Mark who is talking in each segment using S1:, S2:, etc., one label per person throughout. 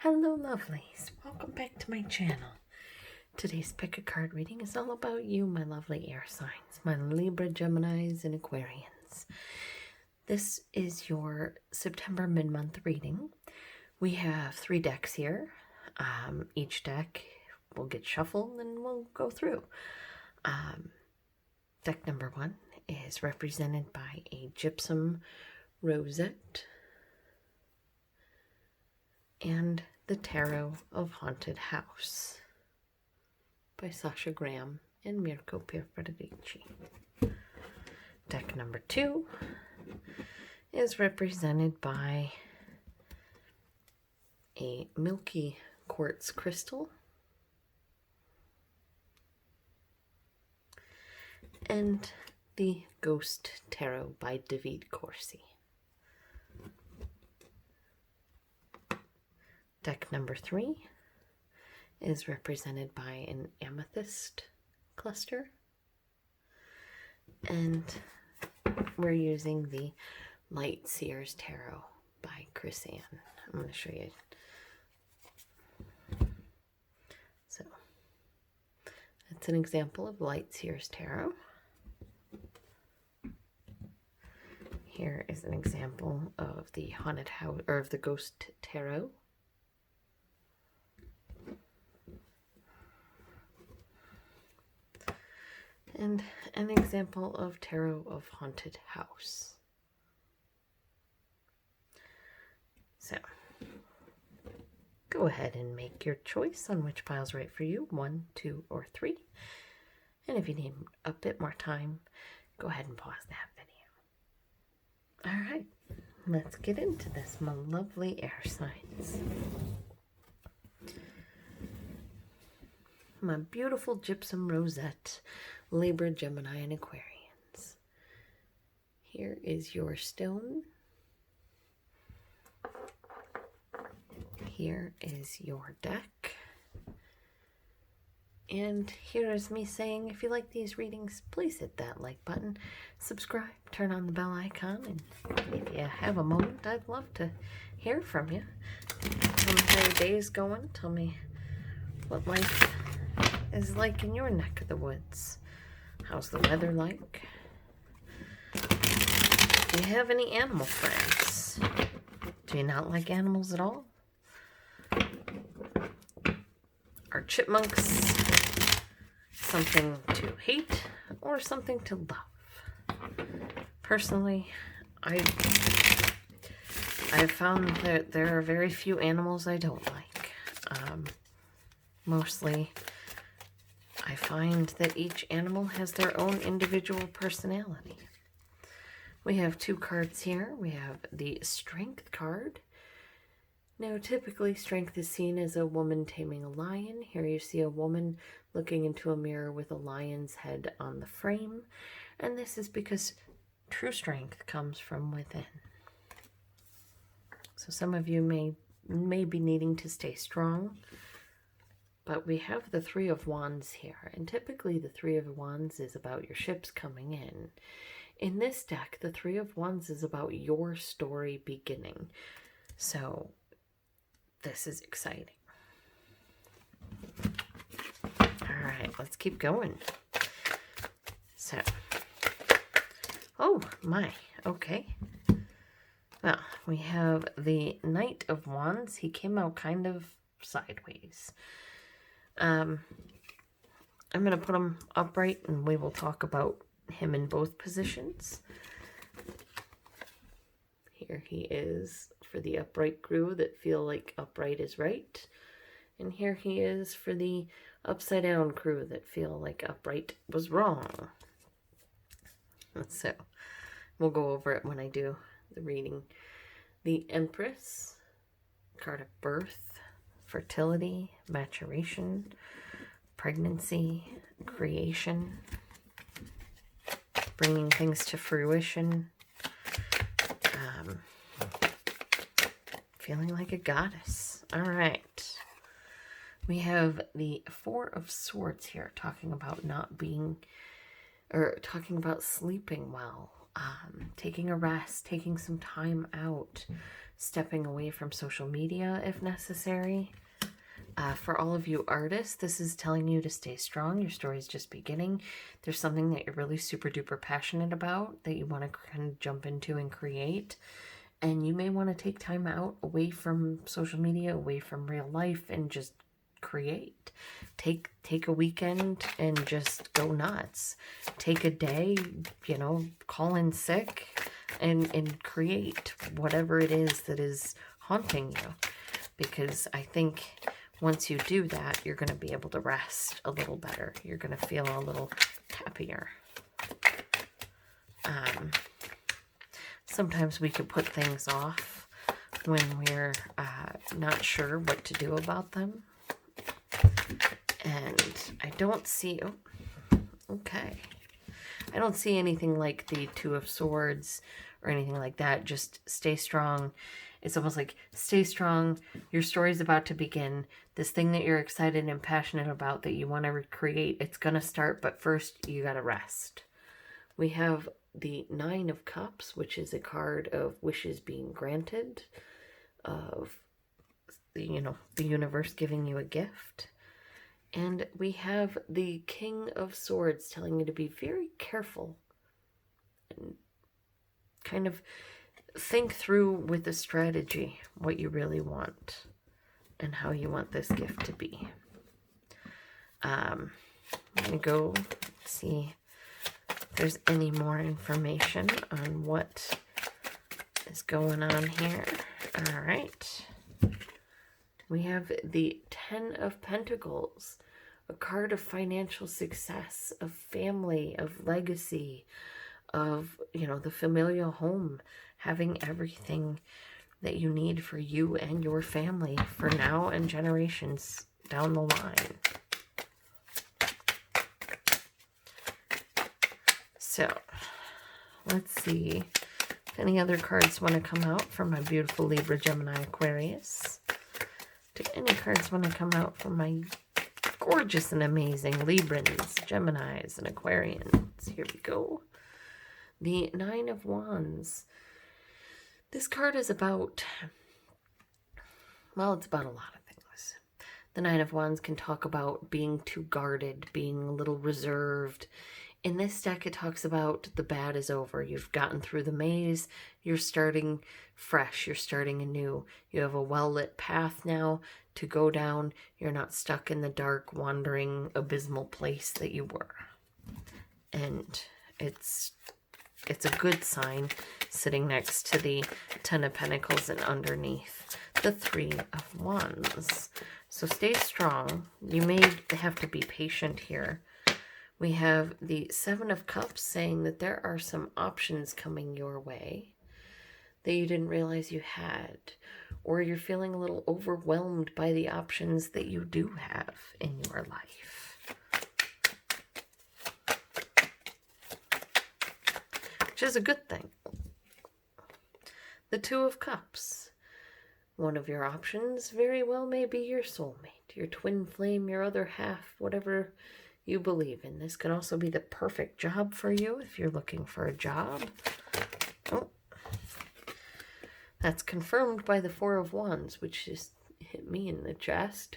S1: Hello lovelies, welcome back to my channel. Today's pick a card reading is all about you, my lovely air signs, my Libra Geminis and Aquarians. This is your September mid-month reading. We have 3 decks here. Each deck will get shuffled and we'll go through. Deck number 1 is represented by a Gypsum Rosette and the Tarot of Haunted House by Sasha and Mirco Pierfederici. Deck number 2 is represented by a Milky Quartz crystal and the Ghost Tarot by Davide Corsi. Deck number 3 is represented by an Amethyst cluster, and we're using the Light Seer's Tarot by Corsi. I'm going to show you. So, that's an example of Light Seer's Tarot. Here is an example of the Haunted House, or of the Ghost Tarot. And an example of Tarot of Haunted House. So, go ahead and make your choice on which pile's right for you, 1, 2, or 3. And if you need a bit more time, go ahead and pause that video. Alright, let's get into this, my lovely air signs. My beautiful Gypsum Rosette, Libra, Gemini, and Aquarians. Here is your stone. Here is your deck. And here is me saying, if you like these readings, please hit that like button, subscribe, turn on the bell icon, and if you have a moment, I'd love to hear from you. Tell me how your day is going. Tell me what life is like in your neck of the woods. How's the weather like? Do you have any animal friends? Do you not like animals at all? Are chipmunks something to hate or something to love? Personally, I've found that there are very few animals I don't like. Mostly, I find that each animal has their own individual personality. We have 2 cards here. We have the Strength card. Now, typically, strength is seen as a woman taming a lion. Here you see a woman looking into a mirror with a lion's head on the frame. And this is because true strength comes from within. So some of you may be needing to stay strong. But we have the 3 of Wands here, and typically the 3 of Wands is about your ships coming in. In this deck, the 3 of Wands is about your story beginning. So, this is exciting. Alright, let's keep going. So, oh my, okay. Well, we have the Knight of Wands. He came out kind of sideways. I'm going to put him upright and we will talk about him in both positions. Here he is for the upright crew that feel like upright is right. And here he is for the upside down crew that feel like upright was wrong. So we'll go over it when I do the reading. The Empress, card of birth, fertility, maturation, pregnancy, creation, bringing things to fruition, feeling like a goddess. All right. We have the 4 of Swords here, talking about talking about sleeping well, taking a rest, taking some time out, stepping away from social media if necessary. For all of you artists, this is telling you to stay strong. Your story is just beginning. There's something that you're really super duper passionate about that you want to kind of jump into and create. And you may want to take time out away from social media, away from real life, and just create. Take a weekend and just go nuts. Take a day, you know, call in sick and create whatever it is that is haunting you. Because I think once you do that, you're going to be able to rest a little better. You're going to feel a little happier. Sometimes we could put things off when we're not sure what to do about them. And I don't see... Oh, okay. I don't see anything like the Two of Swords or anything like that. Just stay strong. It's almost like, stay strong. Your story's about to begin. This thing that you're excited and passionate about that you want to recreate, it's going to start, but first you got to rest. We have the Nine of Cups, which is a card of wishes being granted, of, you know, the universe giving you a gift. And we have the King of Swords telling you to be very careful and kind of think through with a strategy what you really want and how you want this gift to be. I'm going to go see if there's any more information on what is going on here. All right. We have the Ten of Pentacles, a card of financial success, of family, of legacy, of, you know, the familial home, having everything that you need for you and your family for now and generations down the line. So, let's see if any other cards want to come out for my beautiful Libra, Gemini, Aquarius. Do any cards want to come out for my gorgeous and amazing Librans, Geminis, and Aquarians? Here we go. The Nine of Wands. This card is about, well, it's about a lot of things. The Nine of Wands can talk about being too guarded, being a little reserved. In this deck, it talks about the bad is over. You've gotten through the maze. You're starting fresh. You're starting anew. You have a well-lit path now to go down. You're not stuck in the dark, wandering, abysmal place that you were. And it's a good sign sitting next to the Ten of Pentacles and underneath the Three of Wands. So stay strong. You may have to be patient here. We have the Seven of Cups saying that there are some options coming your way that you didn't realize you had, or you're feeling a little overwhelmed by the options that you do have in your life. Which is a good thing. The Two of Cups. One of your options very well may be your soulmate, your twin flame, your other half, whatever you believe in. This can also be the perfect job for you if you're looking for a job. Oh, that's confirmed by the Four of Wands, which just hit me in the chest.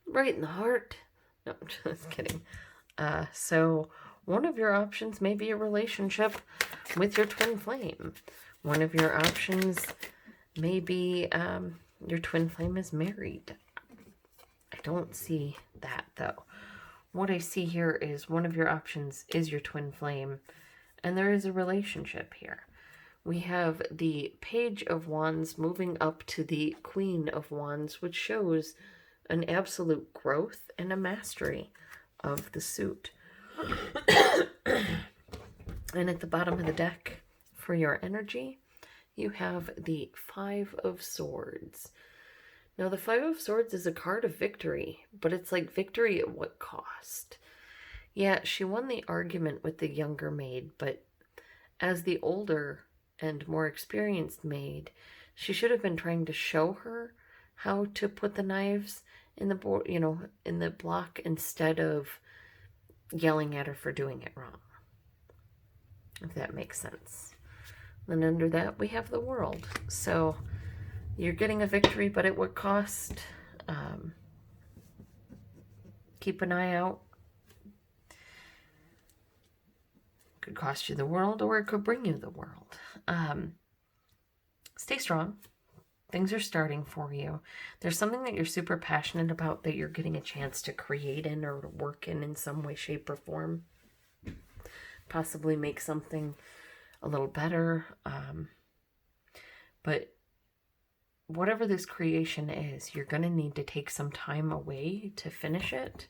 S1: Right in the heart. No, I'm just kidding. So one of your options may be a relationship with your twin flame. One of your options may be your twin flame is married. I don't see that, though. What I see here is one of your options is your twin flame, and there is a relationship here. We have the Page of Wands moving up to the Queen of Wands, which shows an absolute growth and a mastery of the suit. And at the bottom of the deck, for your energy, you have the Five of Swords. Now, the Five of Swords is a card of victory, but it's like victory at what cost? Yeah, she won the argument with the younger maid, but as the older and more experienced maid, she should have been trying to show her how to put the knives in the board, you know, in the block, instead of yelling at her for doing it wrong. If that makes sense. And under that, we have the World. So you're getting a victory, but at what cost? Keep an eye out. Could cost you the world, or it could bring you the world. Stay strong. Things are starting for you. There's something that you're super passionate about that you're getting a chance to create in or to work in some way, shape, or form. Possibly make something a little better. But whatever this creation is, you're going to need to take some time away to finish it.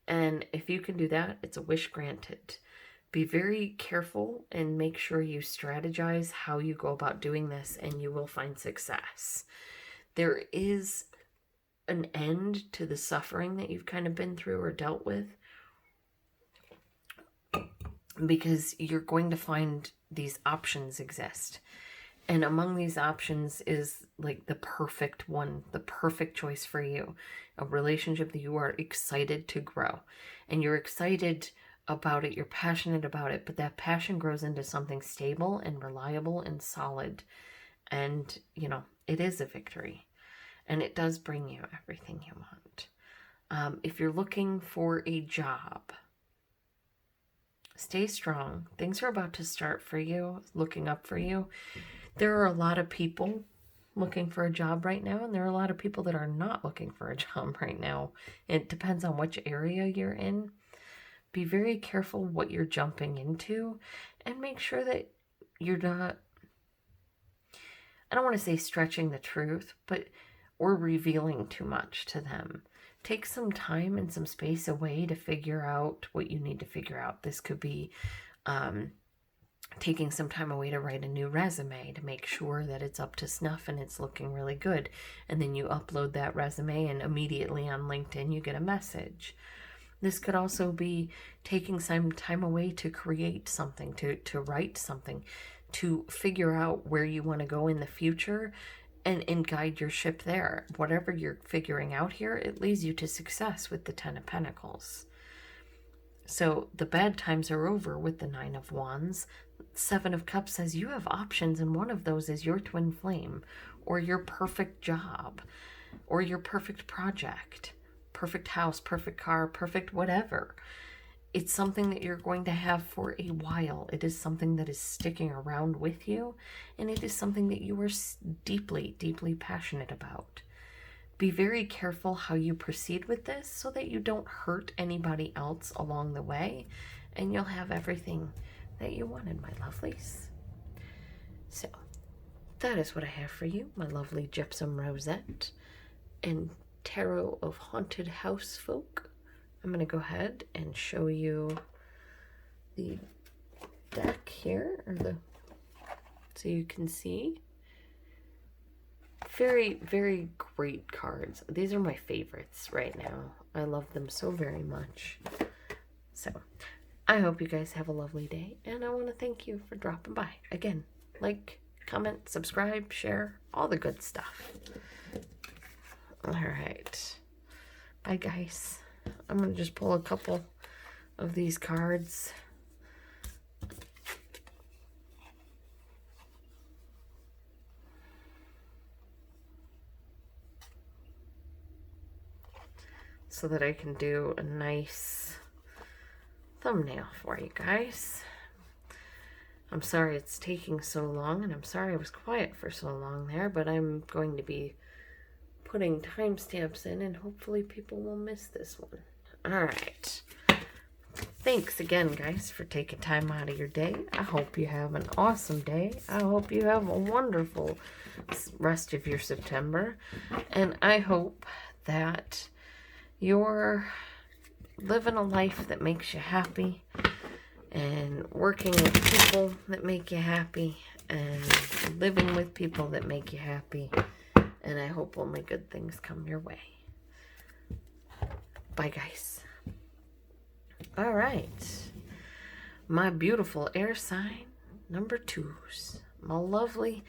S1: And if you can do that, it's a wish granted. Be very careful and make sure you strategize how you go about doing this, and you will find success. There is an end to the suffering that you've kind of been through or dealt with, because you're going to find these options exist. And among these options is like the perfect one, the perfect choice for you. A relationship that you are excited to grow. And you're excited about it, you're passionate about it, but that passion grows into something stable and reliable and solid. And, you know, it is a victory. And it does bring you everything you want. If you're looking for a job, stay strong. Things are about to start for you, looking up for you. There are a lot of people looking for a job right now, and there are a lot of people that are not looking for a job right now. It depends on which area you're in. Be very careful what you're jumping into, and make sure that you're not, I don't want to say stretching the truth, but or revealing too much to them. Take some time and some space away to figure out what you need to figure out. This could be taking some time away to write a new resume to make sure that it's up to snuff and it's looking really good. And then you upload that resume, and immediately on LinkedIn you get a message. This could also be taking some time away to create something, to write something, to figure out where you want to go in the future and guide your ship there. Whatever you're figuring out here, it leads you to success with the Ten of Pentacles. So the bad times are over with the Nine of Wands. Seven of Cups says you have options, and one of those is your twin flame, or your perfect job, or your perfect project. Perfect house, perfect car, perfect whatever. It's something that you're going to have for a while. It is something that is sticking around with you, and it is something that you are deeply, deeply passionate about. Be very careful how you proceed with this so that you don't hurt anybody else along the way, and you'll have everything that you wanted, my lovelies. So, that is what I have for you, my lovely Gypsum Rosette and Tarot of Haunted House Folk. I'm going to go ahead and show you the deck here, so you can see. Very, very great cards. These are my favorites right now. I love them so very much. So, I hope you guys have a lovely day, and I want to thank you for dropping by. Again, like, comment, subscribe, share, all the good stuff. Alright. Bye, guys. I'm going to just pull a couple of these cards. So that I can do a nice thumbnail for you guys. I'm sorry it's taking so long, and I'm sorry I was quiet for so long there, but I'm going to be putting timestamps in, and hopefully people will miss this one. Alright. Thanks again, guys, for taking time out of your day. I hope you have an awesome day. I hope you have a wonderful rest of your September. And I hope that you're living a life that makes you happy, and working with people that make you happy, and living with people that make you happy. And I hope only good things come your way. Bye, guys. All right. My beautiful air sign number 2s. My lovely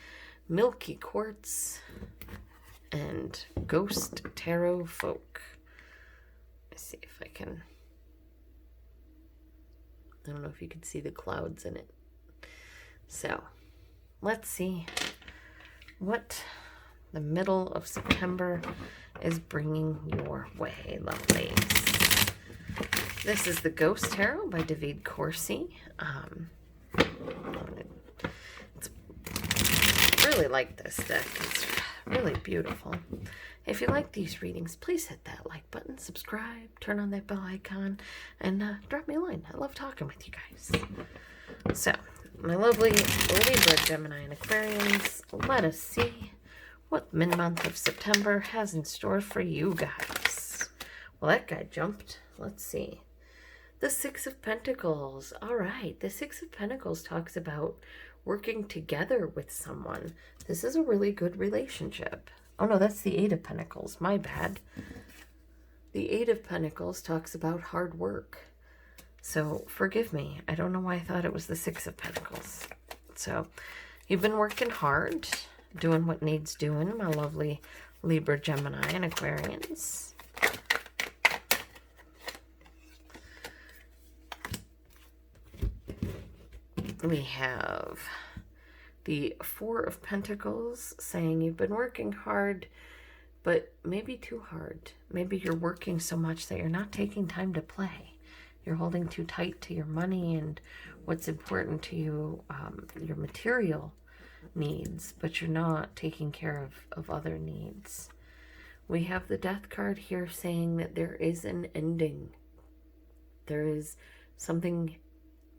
S1: Milky Quartz and Ghost Tarot Folk. Let's see if I can... I don't know if you can see the clouds in it. So, let's see what the middle of September is bringing your way, lovelies. This is the Ghost Tarot by Davide Corsi. Really like this deck. It's really beautiful. If you like these readings, please hit that like button, subscribe, turn on that bell icon, and drop me a line. I love talking with you guys. So, my lovely Libra, Gemini, and Aquarians, let us see what mid-month of September has in store for you guys. Well, that guy jumped. Let's see. The Six of Pentacles. All right. The Six of Pentacles talks about working together with someone. This is a really good relationship. Oh, no, that's the Eight of Pentacles. My bad. The Eight of Pentacles talks about hard work. So, forgive me. I don't know why I thought it was the Six of Pentacles. So, you've been working hard, doing what needs doing, my lovely Libra, Gemini, and Aquarians. We have the Four of Pentacles saying you've been working hard, but maybe too hard. Maybe you're working so much that you're not taking time to play. You're holding too tight to your money and what's important to you, your material needs, but you're not taking care of other needs. We have the Death card here saying that there is an ending. There is something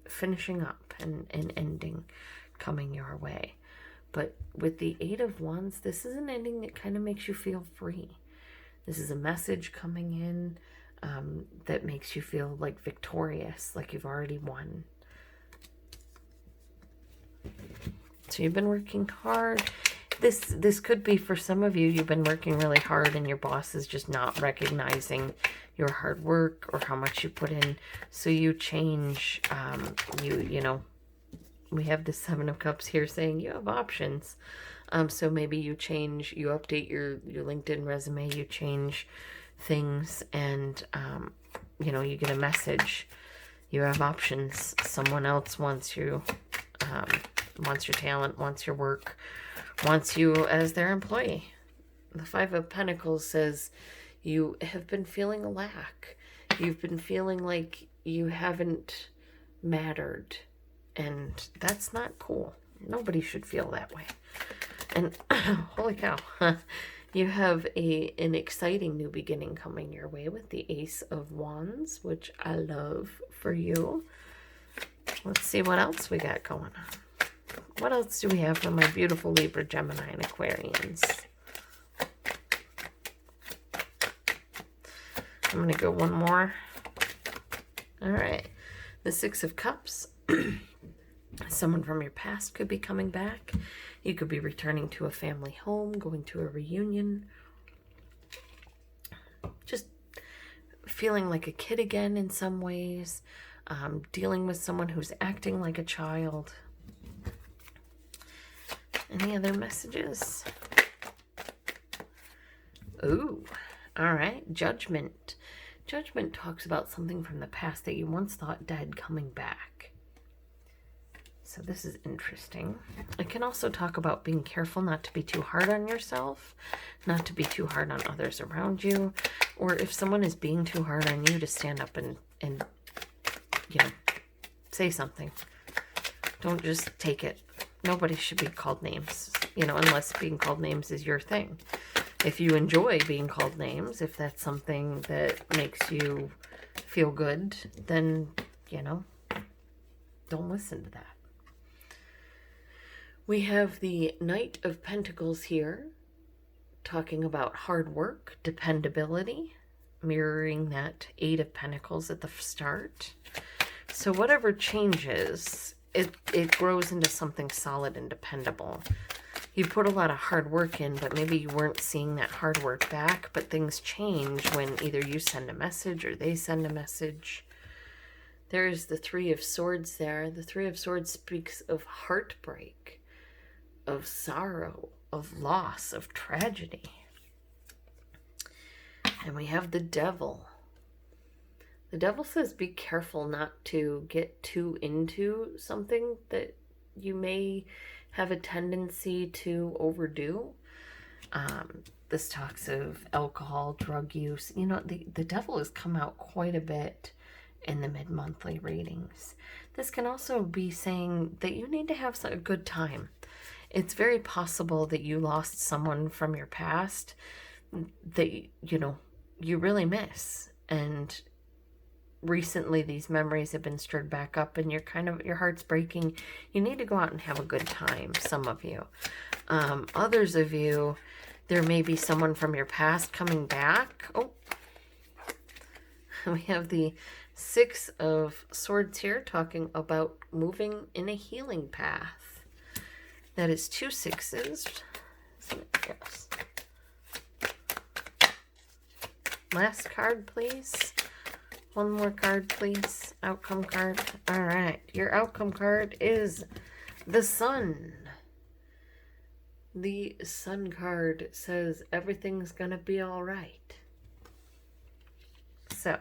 S1: finishing up and ending coming your way. But with the Eight of Wands, this is an ending that kind of makes you feel free. This is a message coming in that makes you feel like victorious, like you've already won. So you've been working hard. This could be for some of you, you've been working really hard and your boss is just not recognizing your hard work or how much you put in. So you change, you know, we have the Seven of Cups here saying you have options. So maybe you change, you update your LinkedIn resume, you change things, and, you know, you get a message. You have options. Someone else wants you, wants your talent, wants your work, wants you as their employee. The Five of Pentacles says you have been feeling a lack. You've been feeling like you haven't mattered. And that's not cool. Nobody should feel that way. And holy cow, you have an exciting new beginning coming your way with the Ace of Wands, which I love for you. Let's see what else we got going on. What else do we have for my beautiful Libra, Gemini, and Aquarians? I'm going to go one more. All right. The Six of Cups. Someone from your past could be coming back. You could be returning to a family home, going to a reunion. Just feeling like a kid again in some ways. Dealing with someone who's acting like a child. Any other messages? Ooh, all right. Judgment. Judgment talks about something from the past that you once thought dead coming back. So this is interesting. It can also talk about being careful not to be too hard on yourself, not to be too hard on others around you, or if someone is being too hard on you, to stand up and you know, say something. Don't just take it. Nobody should be called names, you know, unless being called names is your thing. If you enjoy being called names, if that's something that makes you feel good, then, you know, don't listen to that. We have the Knight of Pentacles here, talking about hard work, dependability, mirroring that Eight of Pentacles at the start. So whatever changes, it grows into something solid and dependable. You put a lot of hard work in, but maybe you weren't seeing that hard work back, but things change when either you send a message or they send a message. There's the Three of Swords there. The Three of Swords speaks of heartbreak, of sorrow, of loss, of tragedy. And we have the Devil. The Devil says be careful not to get too into something that you may have a tendency to overdo. This talks of alcohol, drug use. You know, the devil has come out quite a bit in the mid-monthly readings. This can also be saying that you need to have a good time. It's very possible that you lost someone from your past that, you know, you really miss. And recently these memories have been stirred back up and your heart's breaking. You need to go out and have a good time, some of you. Others of you, there may be someone from your past coming back. Oh, we have the Six of Swords here, talking about moving in a healing path. That is 2 sixes. Yes. Last card, please. One more card, please. Outcome card. All right. Your outcome card is the Sun. The Sun card says everything's going to be all right. So,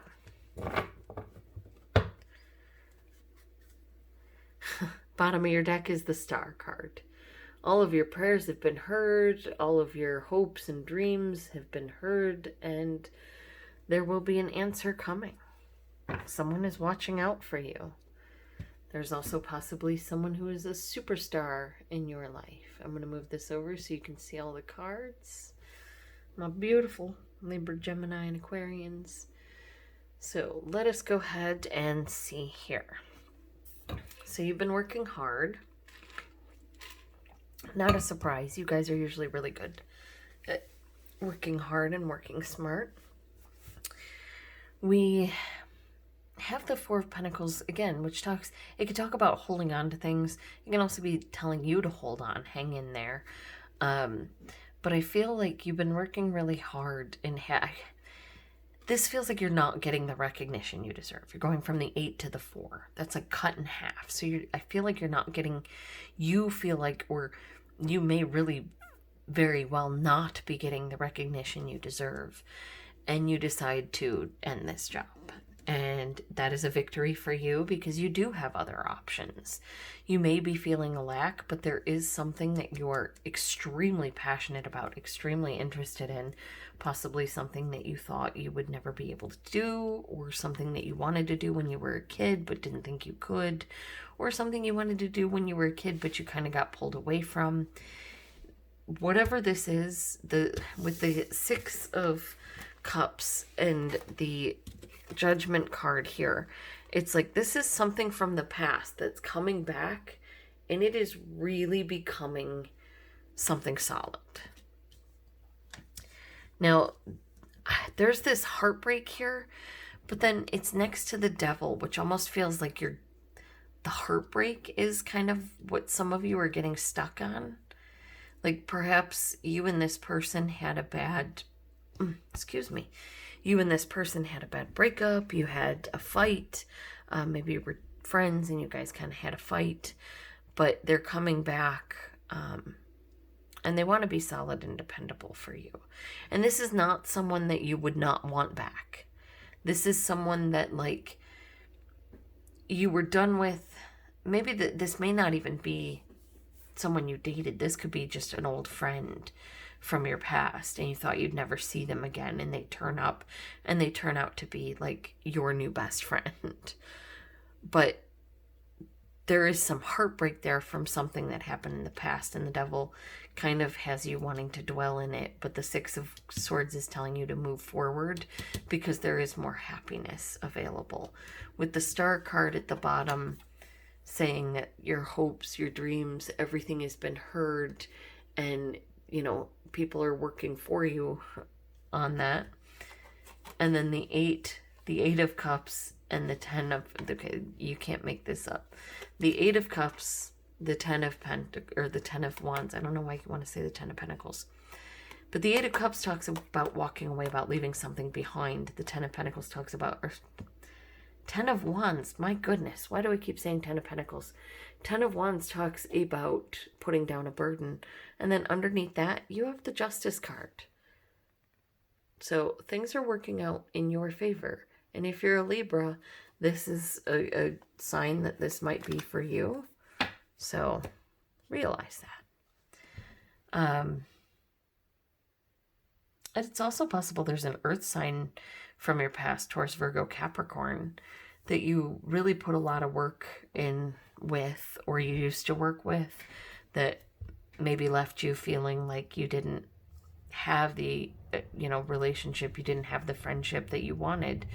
S1: bottom of your deck is the Star card. All of your prayers have been heard. All of your hopes and dreams have been heard. And there will be an answer coming. Someone is watching out for you. There's also possibly someone who is a superstar in your life. I'm going to move this over so you can see all the cards. My beautiful Libra Gemini and Aquarians. So let us go ahead and see here. So you've been working hard. Not a surprise. You guys are usually really good at working hard and working smart. We have the Four of Pentacles again, which talks, it could talk about holding on to things. It can also be telling you to hold on, hang in there. But I feel like you've been working really hard and this feels like you're not getting the recognition you deserve. You're going from the 8 to the 4. That's like cut in half. So I feel like you're not getting, you feel like, or you may really very well not be getting the recognition you deserve. And you decide to end this job. And that is a victory for you because you do have other options. You may be feeling a lack, but there is something that you're extremely passionate about, extremely interested in, possibly something that you thought you would never be able to do, or something that you wanted to do when you were a kid but didn't think you could, or something you wanted to do when you were a kid but you kind of got pulled away from. Whatever this is, with the Six of Cups and the Judgment card here, it's like this is something from the past that's coming back and it is really becoming something solid. Now, there's this heartbreak here, but then it's next to the Devil, which almost feels like the heartbreak is kind of what some of you are getting stuck on. Like perhaps you and this person had a bad, you and this person had a bad breakup, you had a fight, maybe you were friends and you guys kind of had a fight, but they're coming back and they want to be solid and dependable for you. And this is not someone that you would not want back. This is someone that like you were done with. Maybe this may not even be someone you dated. This could be just an old friend from your past and you thought you'd never see them again, and they turn up and they turn out to be like your new best friend. But there is some heartbreak there from something that happened in the past, and the Devil kind of has you wanting to dwell in it, but the Six of Swords is telling you to move forward because there is more happiness available. With the Star card at the bottom saying that your hopes, your dreams, everything has been heard, and you know, people are working for you on that. And then the eight of Cups and the 10 of, okay, you can't make this up. The 8 of Cups, the 10 of or the 10 of Wands. I don't know why you want to say the 10 of Pentacles. But the 8 of Cups talks about walking away, about leaving something behind. The 10 of Pentacles talks about, or 10 of Wands, my goodness, why do I keep saying 10 of Pentacles? 10 of Wands talks about putting down a burden. And then underneath that, you have the Justice card. So things are working out in your favor. And if you're a Libra, this is a sign that this might be for you. So Realize that. And it's also possible there's an earth sign from your past, Taurus, Virgo, Capricorn, that you really put a lot of work in with, or you used to work with, that maybe left you feeling like you didn't have the, relationship, you didn't have the friendship that you wanted.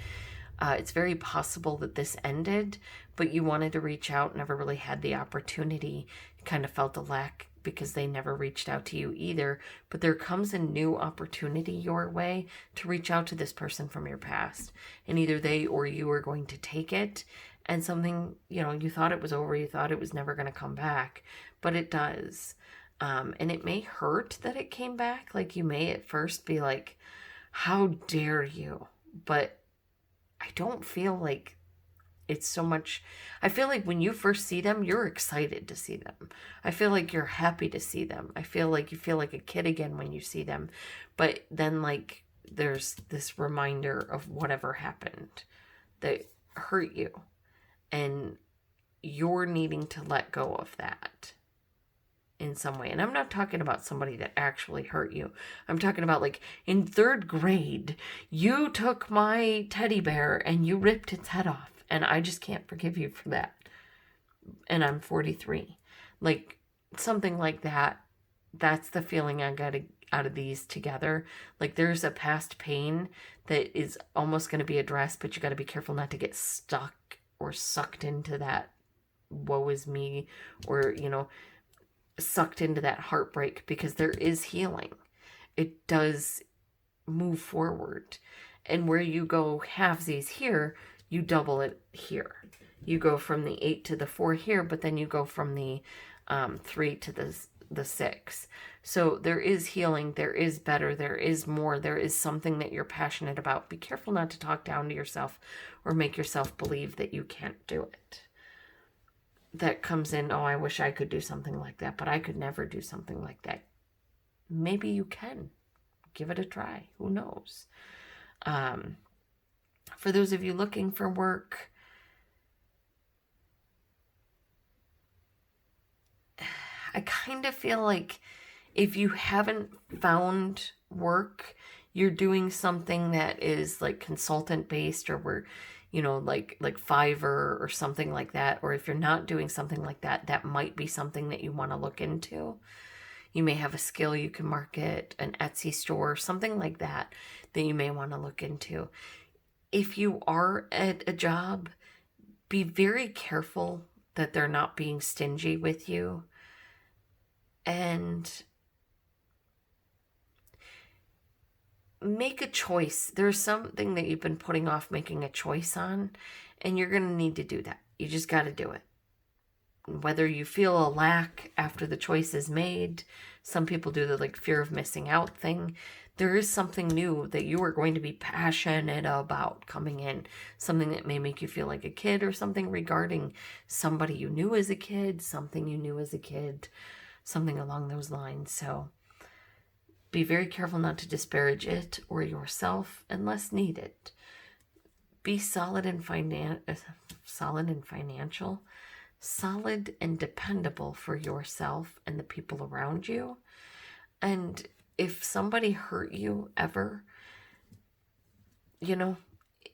S1: It's very possible that this ended, but you wanted to reach out, never really had the opportunity, kind of felt a lack because they never reached out to you either. But there comes a new opportunity your way to reach out to this person from your past. And either they or you are going to take it, and something, you thought it was over, you thought it was never going to come back, but it does. And it may hurt that it came back. Like, you may at first be like, how dare you? But I don't feel like it's so much. I feel like when you first see them, you're excited to see them. I feel like you're happy to see them. I feel like you feel like a kid again when you see them. But then, like, there's this reminder of whatever happened that hurt you. And you're needing to let go of that in some way. And I'm not talking about somebody that actually hurt you. I'm talking about, like, in 3rd grade, you took my teddy bear and you ripped its head off. And I just can't forgive you for that. And I'm 43. Like, something like that. That's the feeling I got out of these together. Like, there's a past pain that is almost going to be addressed, but you got to be careful not to get stuck or sucked into that woe is me, or, sucked into that heartbreak, because there is healing. It does move forward. And where you go halvesies here, you double it here. You go from the 8 to the 4 here, but then you go from the 3 to the 6. So there is healing, there is better, there is more, there is something that you're passionate about. Be careful not to talk down to yourself or make yourself believe that you can't do it. That comes in, oh, I wish I could do something like that, but I could never do something like that. Maybe you can. Give it a try. Who knows? For those of you looking for work, I kind of feel like if you haven't found work, you're doing something that is like consultant based, or where, like Fiverr or something like that. Or if you're not doing something like that, that might be something that you want to look into. You may have a skill you can market, an Etsy store, something like that you may want to look into. If you are at a job, be very careful that they're not being stingy with you. And make a choice. There's something that you've been putting off making a choice on, and you're going to need to do that. You just got to do it. Whether you feel a lack after the choice is made, some people do the like fear of missing out thing. There is something new that you are going to be passionate about coming in. Something that may make you feel like a kid, or something regarding somebody you knew as a kid, something you knew as a kid, something along those lines. So be very careful not to disparage it or yourself unless needed. Be solid and financial, solid and dependable for yourself and the people around you. And if somebody hurt you ever,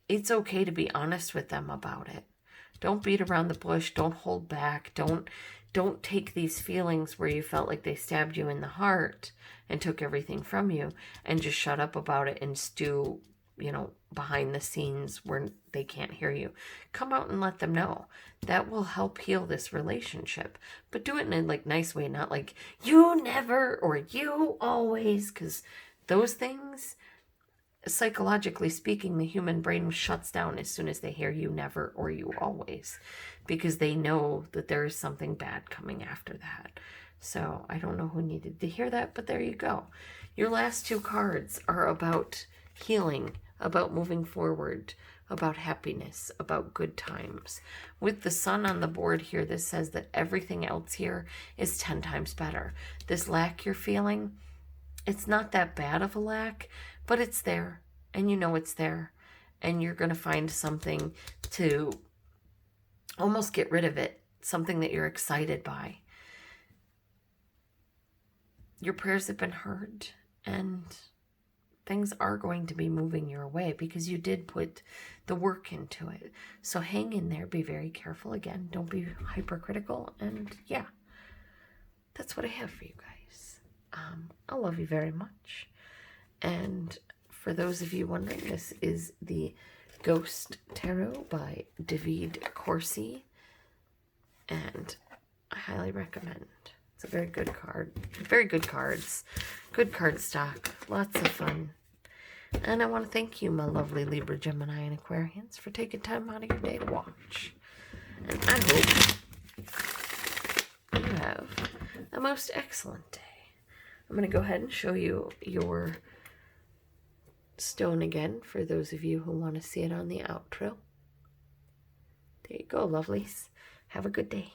S1: it's okay to be honest with them about it. Don't beat around the bush. Don't hold back. Don't take these feelings where you felt like they stabbed you in the heart and took everything from you, and just shut up about it and stew, behind the scenes where they can't hear you. Come out and let them know. That will help heal this relationship. But do it in a nice way, not like you never or you always, because those things, psychologically speaking, the human brain shuts down as soon as they hear you never or you always, because they know that there is something bad coming after that. So I don't know who needed to hear that, but there you go. Your last 2 cards are about healing, about moving forward, about happiness, about good times. With the sun on the board here, this says that everything else here is 10 times better. This lack you're feeling, it's not that bad of a lack, but it's there, and it's there, and you're going to find something to almost get rid of it, something that you're excited by. your prayers have been heard, and things are going to be moving your way because you did put the work into it. So hang in there. Be very careful. Again, don't be hypercritical. And yeah, that's what I have for you guys. I love you very much. And for those of you wondering, this is the Ghost Tarot by Davide Corsi. And I highly recommend. It's a very good card. Very good cards. Good card stock. Lots of fun. And I want to thank you, my lovely Libra, Gemini, and Aquarians, for taking time out of your day to watch. And I hope you have a most excellent day. I'm going to go ahead and show you your stone again for those of you who want to see it on the outro. There you go, lovelies. Have a good day.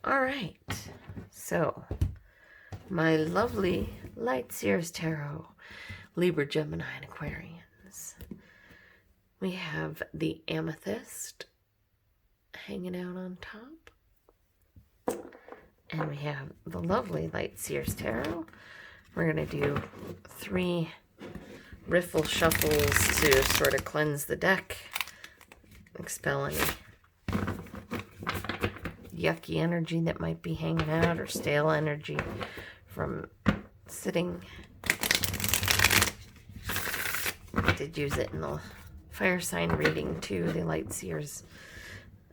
S1: All right. So, my lovely Light Seers Tarot, Libra, Gemini, and Aquarians. We have the Amethyst hanging out on top. And we have the lovely Light Seers Tarot. We're going to do 3 riffle shuffles to sort of cleanse the deck, expel any yucky energy that might be hanging out or stale energy from sitting. I did use it in the fire sign reading too, the Light Seers.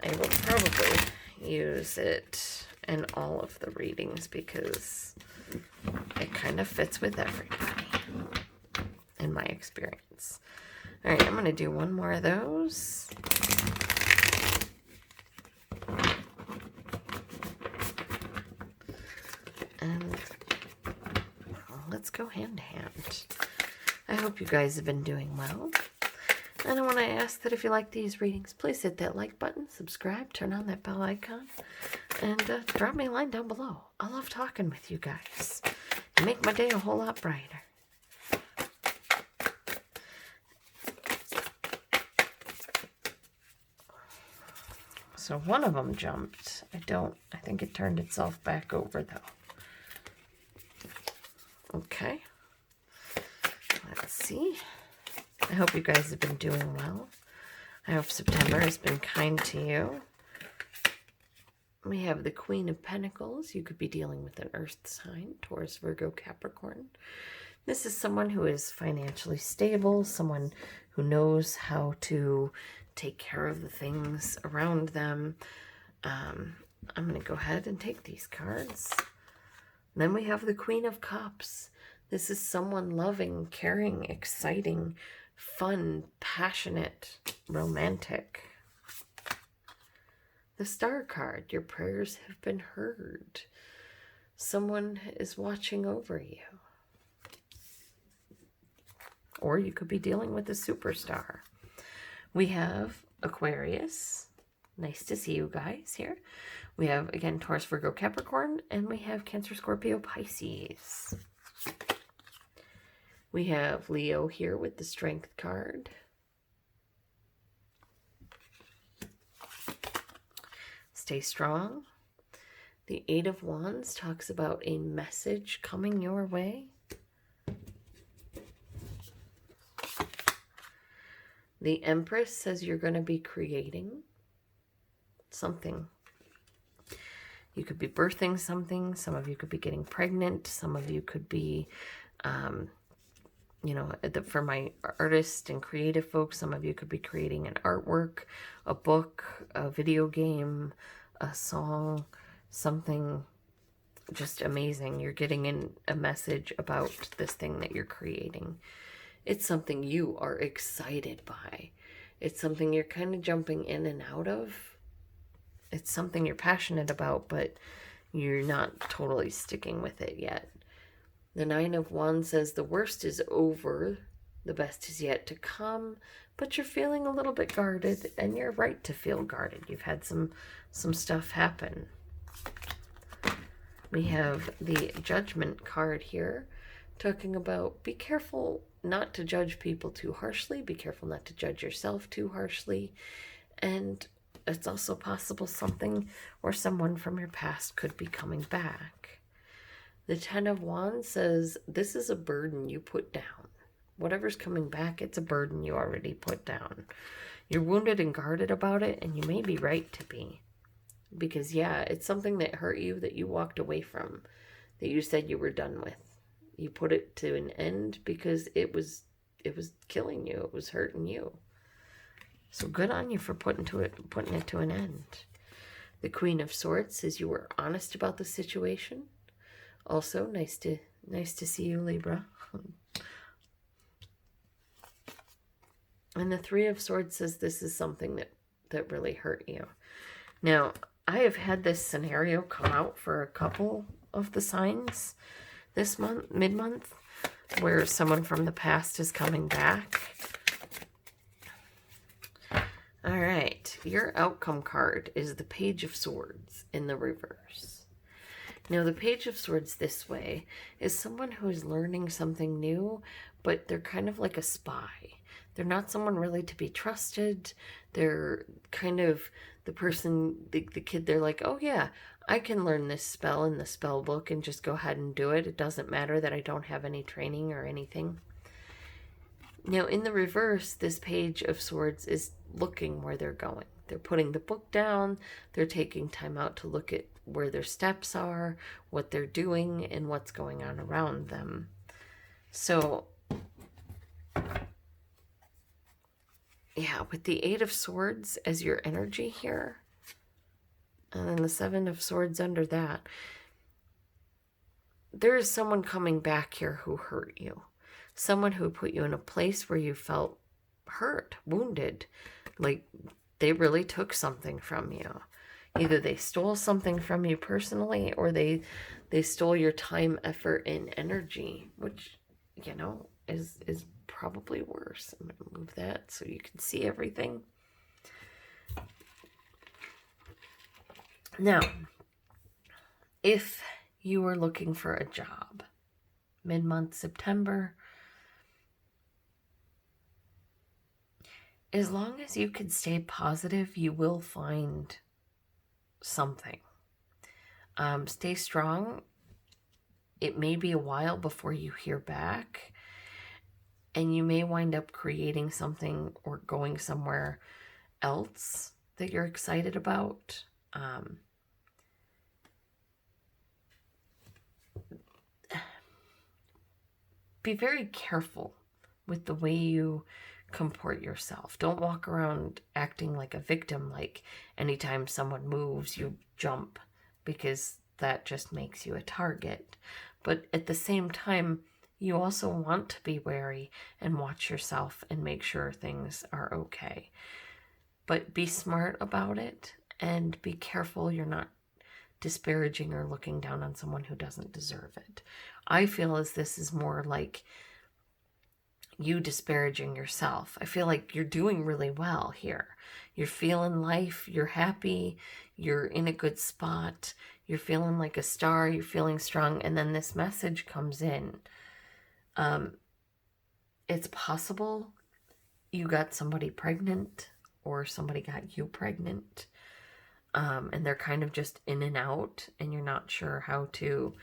S1: I will probably use it in all of the readings because it kind of fits with everybody in my experience. All right, I'm going to do one more of those. And let's go hand to hand. I hope you guys have been doing well. And I want to ask that if you like these readings, please hit that like button, subscribe, turn on that bell icon, and drop me a line down below. I love talking with you guys. You make my day a whole lot brighter. So one of them jumped. I think it turned itself back over though. Okay. Let's see. I hope you guys have been doing well. I hope September has been kind to you. We have the Queen of Pentacles. You could be dealing with an earth sign, Taurus, Virgo, Capricorn. This is someone who is financially stable, someone who knows how to take care of the things around them. I'm going to go ahead and take these cards. Then we have the Queen of Cups. This is someone loving, caring, exciting, fun, passionate, romantic. The Star card. Your prayers have been heard. Someone is watching over you. Or you could be dealing with a superstar. We have Aquarius. Nice to see you guys here. We have, again, Taurus, Virgo, Capricorn. And we have Cancer, Scorpio, Pisces. We have Leo here with the Strength card. Stay strong. The Eight of Wands talks about a message coming your way. The Empress says you're going to be creating something. You could be birthing something. Some of you could be getting pregnant. Some of you could be, for my artist and creative folks, some of you could be creating an artwork, a book, a video game, a song, something just amazing. You're getting in a message about this thing that you're creating. It's something you are excited by. It's something you're kind of jumping in and out of. It's something you're passionate about, but you're not totally sticking with it yet. The Nine of Wands says the worst is over, the best is yet to come, but you're feeling a little bit guarded, and you're right to feel guarded. You've had some stuff happen. We have the Judgment card here, talking about be careful not to judge people too harshly, be careful not to judge yourself too harshly, and it's also possible something or someone from your past could be coming back. The Ten of Wands says this is a burden you put down. Whatever's coming back, it's a burden you already put down. You're wounded and guarded about it, and you may be right to be. Because, yeah, it's something that hurt you, that you walked away from, that you said you were done with. You put it to an end because it was killing you. It was hurting you. So good on you for putting it to an end. The Queen of Swords says you were honest about the situation. Also, nice to see you, Libra. And the Three of Swords says this is something that really hurt you. Now, I have had this scenario come out for a couple of the signs this month, mid-month, where someone from the past is coming back. All right, your outcome card is the Page of Swords in the reverse. Now, the Page of Swords this way is someone who is learning something new, but they're kind of like a spy. They're not someone really to be trusted. They're kind of the person, the kid, they're like, oh yeah, I can learn this spell in the spell book and just go ahead and do it. It doesn't matter that I don't have any training or anything. Now, in the reverse, this Page of Swords is looking where they're going. They're putting the book down. They're taking time out to look at where their steps are, what they're doing, and what's going on around them. So, yeah, with the Eight of Swords as your energy here, and then the Seven of Swords under that, there is someone coming back here who hurt you. Someone who put you in a place where you felt hurt, wounded, like they really took something from you. Either they stole something from you personally, or they stole your time, effort, and energy, which, you know, is probably worse. I'm going to move that so you can see everything. Now, if you were looking for a job, mid-month September, as long as you can stay positive, you will find something. Stay strong. It may be a while before you hear back, and you may wind up creating something or going somewhere else that you're excited about. Be very careful with the way you comport yourself. Don't walk around acting like a victim, like anytime someone moves, you jump, because that just makes you a target. But at the same time, you also want to be wary and watch yourself and make sure things are okay. But be smart about it and be careful you're not disparaging or looking down on someone who doesn't deserve it. I feel as this is more like you disparaging yourself. I feel like you're doing really well here. You're feeling life, you're happy, you're in a good spot, you're feeling like a star, you're feeling strong, and then this message comes in. It's possible you got somebody pregnant or somebody got you pregnant, and they're kind of just in and out, and you're not sure how to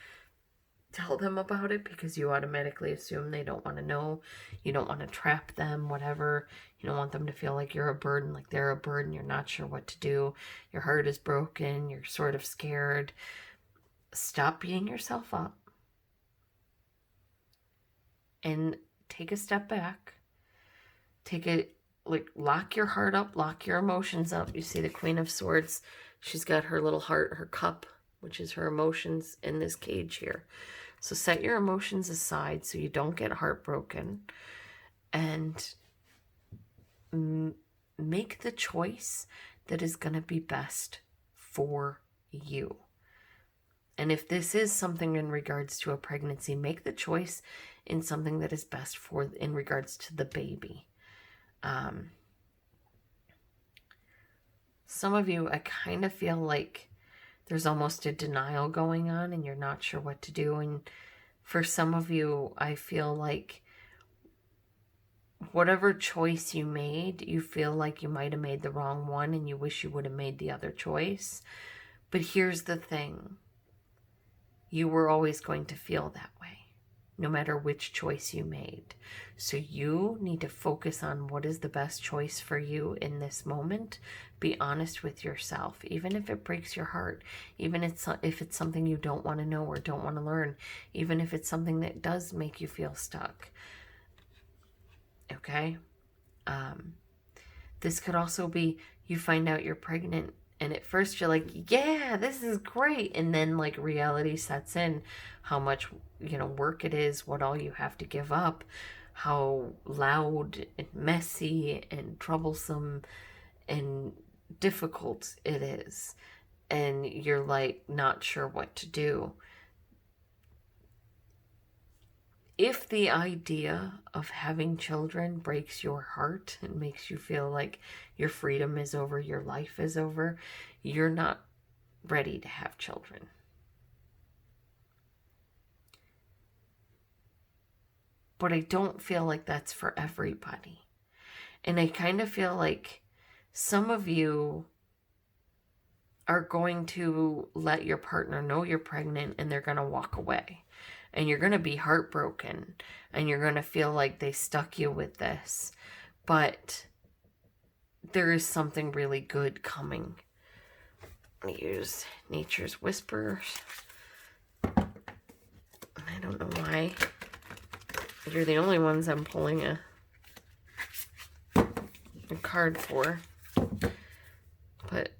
S1: tell them about it because you automatically assume they don't want to know. You don't want to trap them, whatever. You don't want them to feel like you're a burden, like they're a burden. You're not sure what to do. Your heart is broken. You're sort of scared. Stop beating yourself up and take a step back. Lock your heart up, lock your emotions up. You see the Queen of Swords. She's got her little heart, her cup, which is her emotions, in this cage here. So set your emotions aside so you don't get heartbroken, and make the choice that is going to be best for you. And if this is something in regards to a pregnancy, make the choice in something that is best in regards to the baby. Some of you, I kind of feel like there's almost a denial going on and you're not sure what to do. And for some of you, I feel like whatever choice you made, you feel like you might have made the wrong one and you wish you would have made the other choice. But here's the thing. you were always going to feel that way, no matter which choice you made. So you need to focus on what is the best choice for you in this moment. Be honest with yourself, even if it breaks your heart, even if it's something you don't want to know or don't want to learn, even if it's something that does make you feel stuck. Okay? This could also be you find out you're pregnant and at first you're like, yeah, this is great. And then like reality sets in, how much, work it is, what all you have to give up, how loud and messy and troublesome and difficult it is. And you're like not sure what to do. If the idea of having children breaks your heart and makes you feel like your freedom is over, your life is over, you're not ready to have children. But I don't feel like that's for everybody. And I kind of feel like some of you are going to let your partner know you're pregnant and they're going to walk away. And you're going to be heartbroken and you're going to feel like they stuck you with this. But there is something really good coming. I'm going to use Nature's Whispers. I don't know why. You're the only ones I'm pulling a card for. But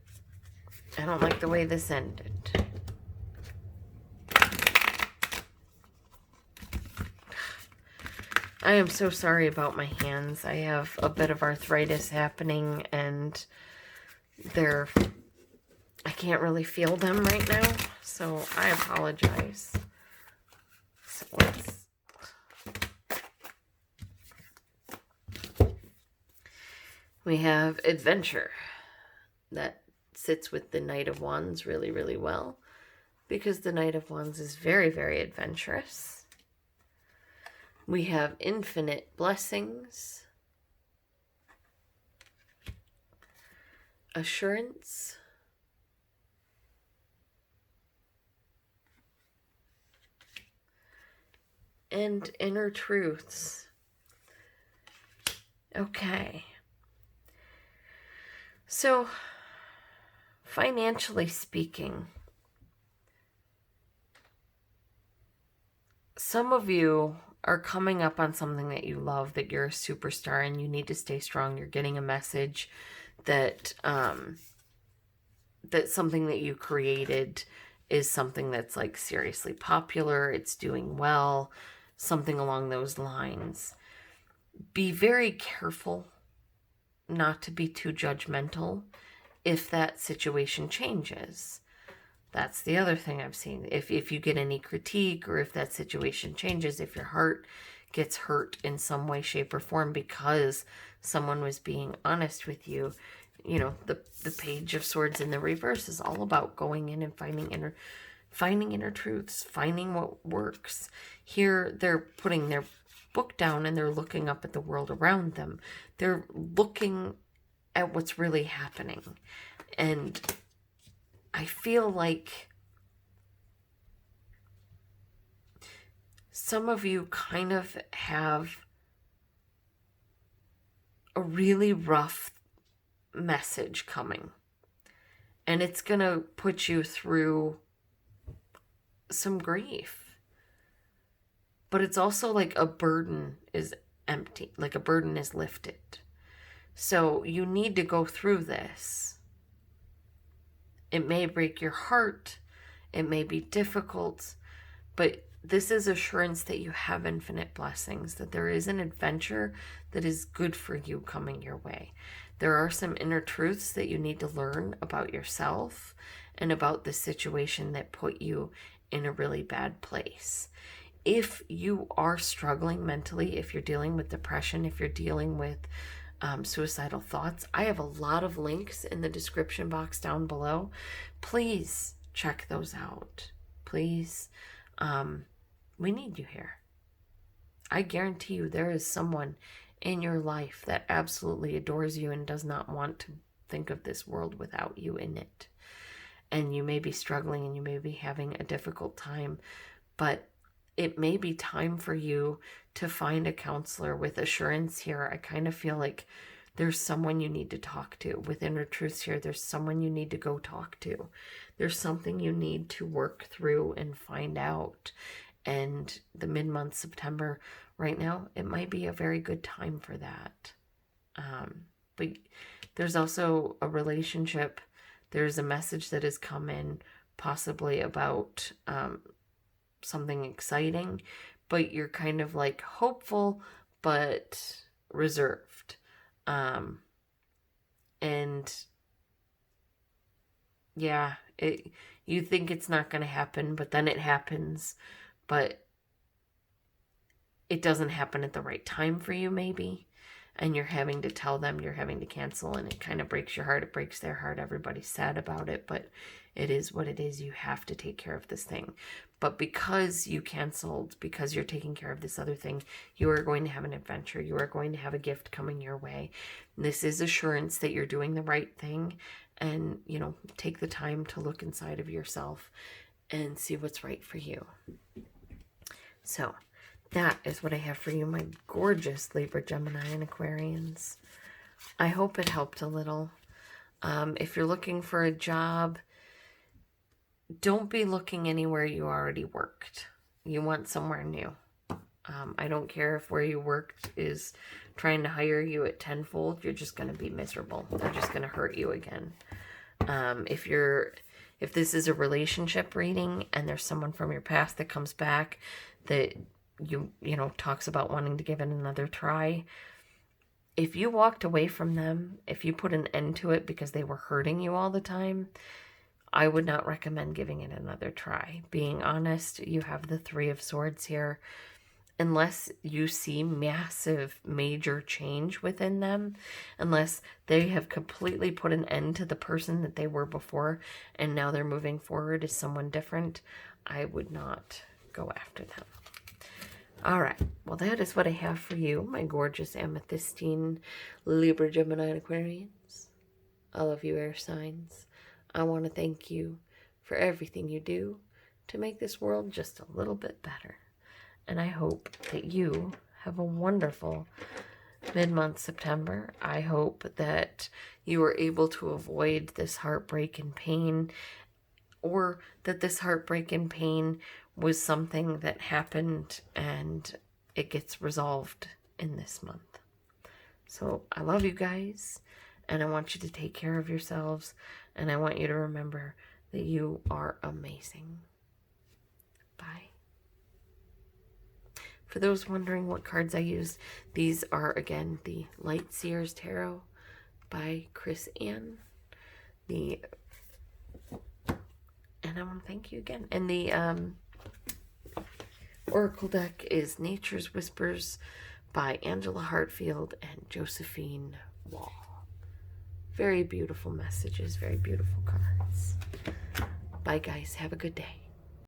S1: I don't like the way this ended. I am so sorry about my hands. I have a bit of arthritis happening and I can't really feel them right now, so I apologize. So we have Adventure. That sits with the Knight of Wands really, really well, because the Knight of Wands is very, very adventurous. We have Infinite Blessings, Assurance, and Inner Truths. Okay. So, financially speaking, some of you are coming up on something that you love, that you're a superstar and you need to stay strong. You're getting a message that that something that you created is something that's like seriously popular, it's doing well, something along those lines. Be very careful not to be too judgmental if that situation changes. That's the other thing I've seen. If you get any critique, or if that situation changes, if your heart gets hurt in some way, shape, or form because someone was being honest with you, the Page of Swords in the reverse is all about going in and finding inner truths, finding what works. Here, they're putting their book down and they're looking up at the world around them. They're looking at what's really happening. And I feel like some of you kind of have a really rough message coming. And it's going to put you through some grief. But it's also like a burden is empty, like a burden is lifted. So you need to go through this. It may break your heart. It may be difficult. But this is assurance that you have infinite blessings, that there is an adventure that is good for you coming your way. There are some inner truths that you need to learn about yourself and about the situation that put you in a really bad place. If you are struggling mentally, if you're dealing with depression, if you're dealing with suicidal thoughts, I have a lot of links in the description box down below. Please check those out. Please. We need you here. I guarantee you there is someone in your life that absolutely adores you and does not want to think of this world without you in it. and you may be struggling and you may be having a difficult time, but it may be time for you to find a counselor with assurance here. I kind of feel like there's someone you need to talk to. With Inner Truths here, there's someone you need to go talk to. There's something you need to work through and find out. And the mid-month September, right now, it might be a very good time for that. But there's also a relationship. There's a message that has come in possibly about something exciting, but you're kind of like hopeful, but reserved. And yeah, you think it's not going to happen, but then it happens, but it doesn't happen at the right time for you, maybe. And you're having to tell them, you're having to cancel, and it kind of breaks your heart. It breaks their heart. Everybody's sad about it, but it is what it is. You have to take care of this thing. But because you canceled, because you're taking care of this other thing, you are going to have an adventure. You are going to have a gift coming your way. This is assurance that you're doing the right thing. And, you know, take the time to look inside of yourself and see what's right for you. So that is what I have for you, my gorgeous Libra, Gemini, and Aquarians. I hope it helped a little. If you're looking for a job, don't be looking anywhere you already worked. You want somewhere new. I don't care if where you worked is trying to hire you at tenfold. You're just going to be miserable. They're just going to hurt you again. If this is a relationship reading and there's someone from your past that comes back that you know, talks about wanting to give it another try. If you walked away from them, if you put an end to it because they were hurting you all the time, I would not recommend giving it another try. Being honest, you have the Three of Swords here. Unless you see massive, major change within them, unless they have completely put an end to the person that they were before and now they're moving forward as someone different, I would not go after them. All right, well, that is what I have for you, my gorgeous amethystine Libra, Gemini, and Aquarians. All of you air signs, I want to thank you for everything you do to make this world just a little bit better. And I hope that you have a wonderful mid-month September. I hope that you were able to avoid this heartbreak and pain, or that this heartbreak and pain was something that happened and it gets resolved in this month. So I love you guys, and I want you to take care of yourselves, and I want you to remember that you are amazing. Bye. For those wondering what cards I used, these are, again, the Light Seers Tarot by Chris Ann. And I want to thank you again. And the Oracle deck is Nature's Whispers by Angela Hartfield and Josephine Wall. Very beautiful messages, very beautiful cards. Bye, guys. Have a good day.